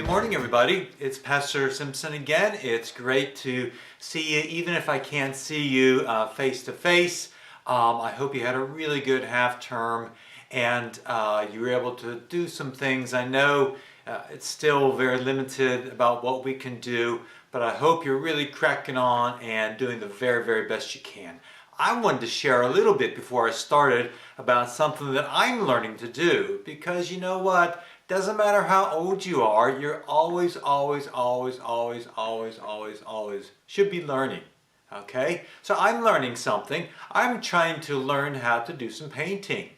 Good morning, everybody. It's Pastor Simpson again. It's great to see you, even if I can't see you face to face. I hope you had a really good half term and you were able to do some things. I know it's still very limited about what we can do, but I hope you're really cracking on and doing the very, very best you can. I wanted to share a little bit before I started about something that I'm learning to do, because you know what? Doesn't matter how old you are, you're always should be learning. Okay? So I'm learning something. I'm trying to learn how to do some painting.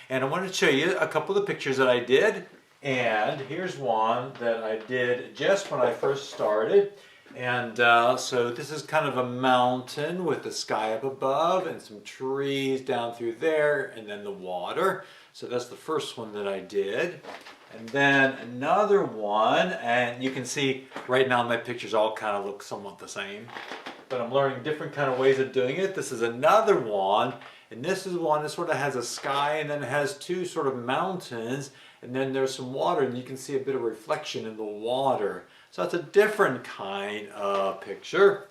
And I want to show you a couple of pictures that I did. And here's one that I did just when I first started. And so this is kind of a mountain with the sky up above and some trees down through there and then the water. So that's the first one that I did. And then another one, and you can see right now my pictures all kind of look somewhat the same, but I'm learning different kind of ways of doing it. This is another one, and this is one that sort of has a sky and then it has two sort of mountains, and then there's some water and you can see a bit of reflection in the water. So it's a different kind of picture.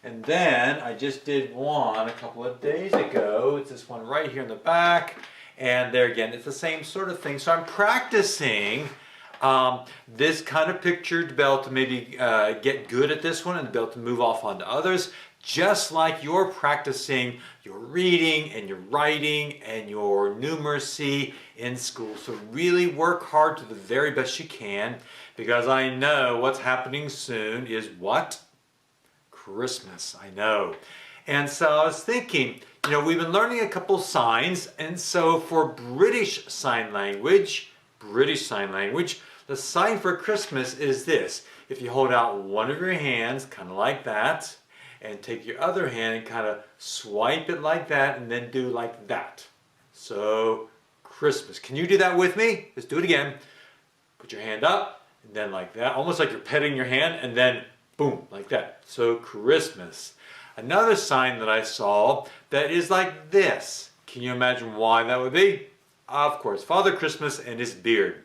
And then I just did one a couple of days ago. It's this one right here in the back. And there again, it's the same sort of thing. So I'm practicing this kind of picture to be able to maybe get good at this one and to be able to move off onto others, just like you're practicing your reading and your writing and your numeracy in school. So really work hard to the very best you can, because I know what's happening soon is what? Christmas, I know. And so I was thinking, you know, we've been learning a couple signs, and so for British Sign Language, the sign for Christmas is this. If you hold out one of your hands, kind of like that, and take your other hand and kind of swipe it like that, and then do like that. So, Christmas. Can you do that with me? Let's do it again. Put your hand up, and then like that, almost like you're petting your hand, and then boom, like that. So, Christmas. Another sign that I saw that is like this. Can you imagine why that would be? Of course, Father Christmas and his beard.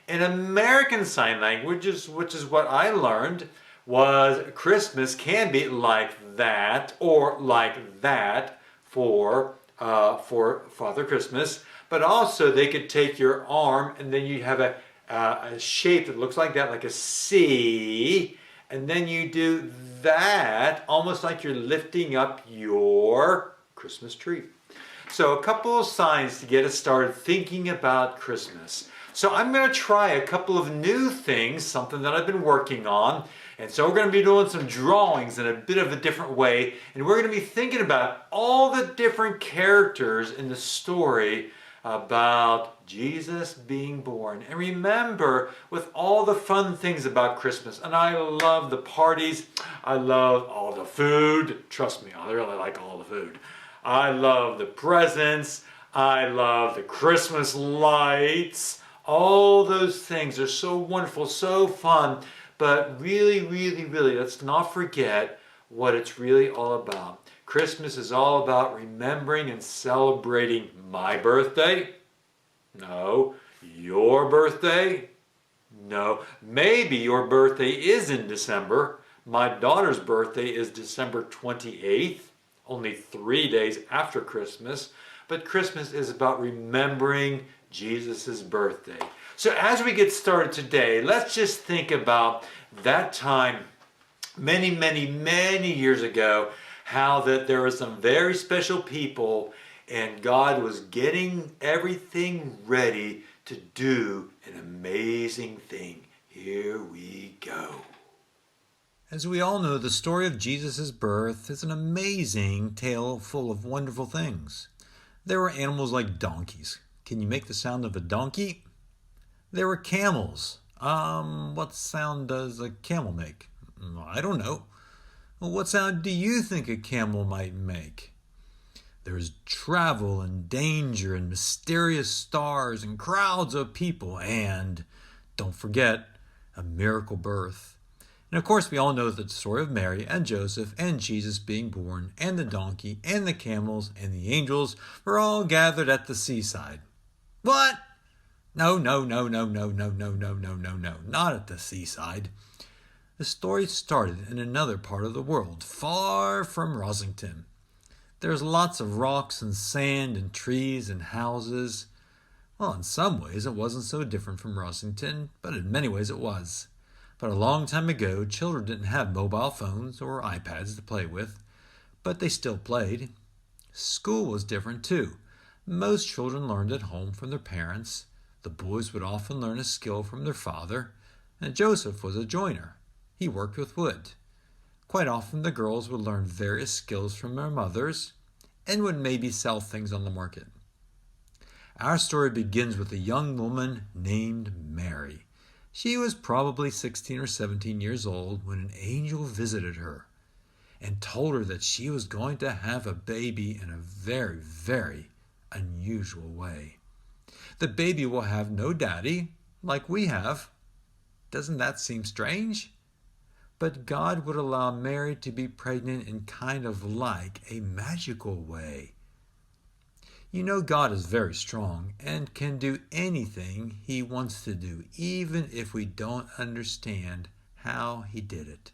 In American Sign Language, which is what I learned, was Christmas can be like that or like that for Father Christmas, but also they could take your arm and then you have a shape that looks like that, like a C, and then you do that almost like you're lifting up your Christmas tree. So a couple of signs to get us started thinking about Christmas. So I'm going to try a couple of new things, something that I've been working on. And so we're going to be doing some drawings in a bit of a different way. And we're going to be thinking about all the different characters in the story about Jesus being born. And remember, with all the fun things about Christmas, and I love the parties, I love all the food, trust me, I really like all the food. I love the presents, I love the Christmas lights, all those things are so wonderful, so fun, but really, let's not forget what it's really all about. Christmas is all about remembering and celebrating my birthday. No. Your birthday. No. Maybe your birthday is in December. My daughter's birthday is December 28th, only 3 days after Christmas. But Christmas is about remembering Jesus' birthday. So as we get started today, let's just think about that time many years ago, how that there were some very special people and God was getting everything ready to do an amazing thing. Here we go. As we all know, the story of Jesus' birth is an amazing tale full of wonderful things. There were animals like donkeys. Can you make the sound of a donkey? There were camels. What sound does a camel make? I don't know. What sound do you think a camel might make? There's travel and danger and mysterious stars and crowds of people and, don't forget, a miracle birth. And of course we all know the story of Mary and Joseph and Jesus being born and the donkey and the camels and the angels were all gathered at the seaside. What? No, no, no, no, no, no, no, no, no, no, no, not at the seaside. The story started in another part of the world, far from Rosington. There's lots of rocks and sand and trees and houses. Well, in some ways it wasn't so different from Rosington, but in many ways it was. But a long time ago, children didn't have mobile phones or iPads to play with, but they still played. School was different too. Most children learned at home from their parents. The boys would often learn a skill from their father, and Joseph was a joiner. He worked with wood. Quite often the girls would learn various skills from their mothers and would maybe sell things on the market. Our story begins with a young woman named Mary. She was probably 16 or 17 years old when an angel visited her and told her that she was going to have a baby in a very, very unusual way. The baby will have no daddy, like we have. Doesn't that seem strange? But God would allow Mary to be pregnant in kind of like a magical way. You know, God is very strong and can do anything He wants to do, even if we don't understand how He did it.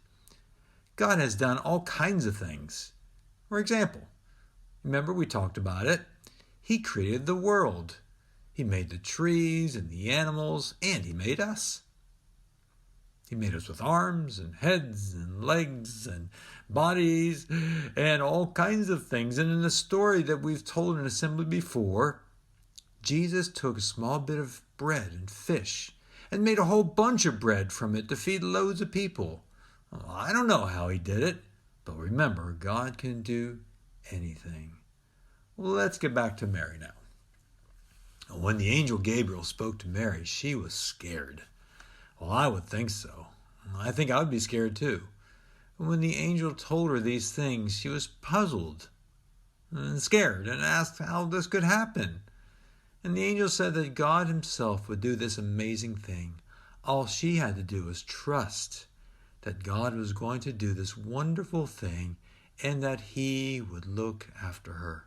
God has done all kinds of things. For example, remember we talked about it? He created the world. He made the trees and the animals, and He made us. He made us with arms and heads and legs and bodies and all kinds of things. And in the story that we've told in assembly before, Jesus took a small bit of bread and fish and made a whole bunch of bread from it to feed loads of people. Well, I don't know how He did it, but remember, God can do anything. Well, let's get back to Mary now. When the angel Gabriel spoke to Mary, she was scared. Well, I would think so. I think I would be scared too. When the angel told her these things, she was puzzled and scared and asked how this could happen. And the angel said that God Himself would do this amazing thing. All she had to do was trust that God was going to do this wonderful thing and that He would look after her.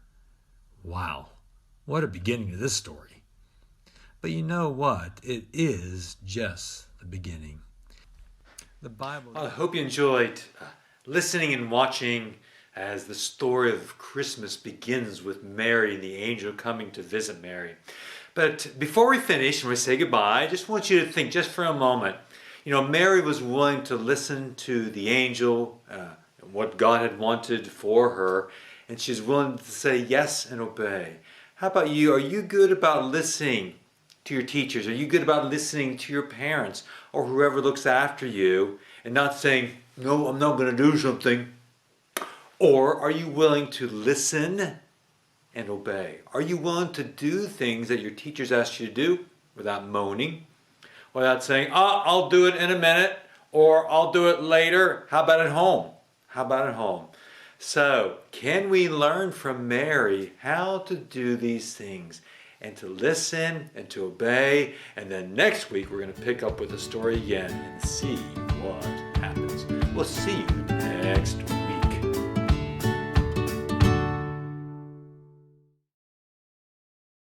Wow, what a beginning to this story. But you know what? It is just the beginning. The Bible. I hope you enjoyed listening and watching as the story of Christmas begins with Mary and the angel coming to visit Mary. But before we finish and we say goodbye, I just want you to think just for a moment. You know, Mary was willing to listen to the angel, what God had wanted for her, and she's willing to say yes and obey. How about you? Are you good about listening to your teachers? Are you good about listening to your parents or whoever looks after you and not saying, no, I'm not going to do something? Or are you willing to listen and obey? Are you willing to do things that your teachers ask you to do without moaning, without saying, oh, I'll do it in a minute, or I'll do it later? How about at home? How about at home? So, can we learn from Mary how to do these things and to listen and to obey? And then next week we're going to pick up with the story again and see what happens. We'll see you next week.